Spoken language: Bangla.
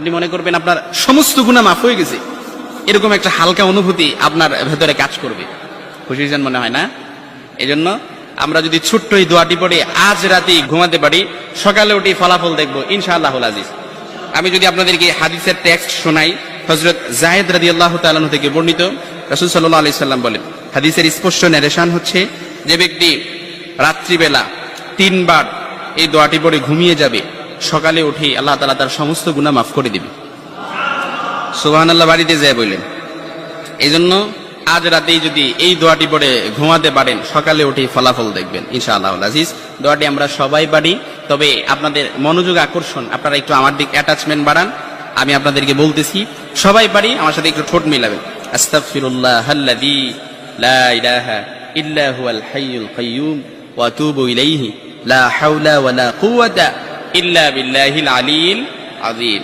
আপনি মনে করবেন আপনার সমস্ত গুনাহ মাফ হয়ে গেছে, এরকম একটা হালকা অনুভূতি আপনার ভেতরে কাজ করবে। খুশি হয়েছেন মনে হয় না? এজন্য আমরা যদি ছোট্ট এই দোয়াটি পড়ে আজ রাতেই ঘুমাতে পারি, সকালে উঠে ফলাফল দেখবো ইনশাআল্লাহুল আজিজ। আমি যদি আপনাদেরকে হাদিসের টেক্সট শোনাই, হযরত যায়েদ রাদিয়াল্লাহু তাআলা আনহু থেকে বর্ণিত, রাসূল সাল্লাল্লাহু আলাইহি সাল্লাম বলেন, হাদিসের স্পষ্ট নারেশন হচ্ছে, যে ব্যক্তি রাত্রিবেলা 3 বার এই দোয়াটি পড়ে ঘুমিয়ে যাবে, সকালে উঠে আল্লাহ তাআলা তার সমস্ত গুনাহ মাফ করে দিবে। সুবহানাল্লাহ বাড়িতে যায় বললেন। এই জন্য আজ রাতেই যদি এই দোয়াটি পড়ে ঘুমাতে পারেন, সকালে উঠে ফলাফল দেখবেন ইনশাআল্লাহুল আজিজ। দোয়াটি আমরা সবাই পারি, তবে আপনাদের মনোযোগ আকর্ষণ, আপনারা একটু আমার দিক অ্যাটাচমেন্ট বাড়ান। আমি আপনাদেরকে বলতেছি, সবাই পারি, আমার সাথে একটু ঠোঁট মিলাবেন। আস্তাগফিরুল্লাহাল্লাযী লা ইলাহা ইল্লা হুয়াল হাইয়ুল কাইয়্যুম ওয়া আতুবু ইলাইহি লা হাওলা ওয়ালা কুওয়াতা ইল্লা বিল্লাহিল আলিয়্যিল আযীম।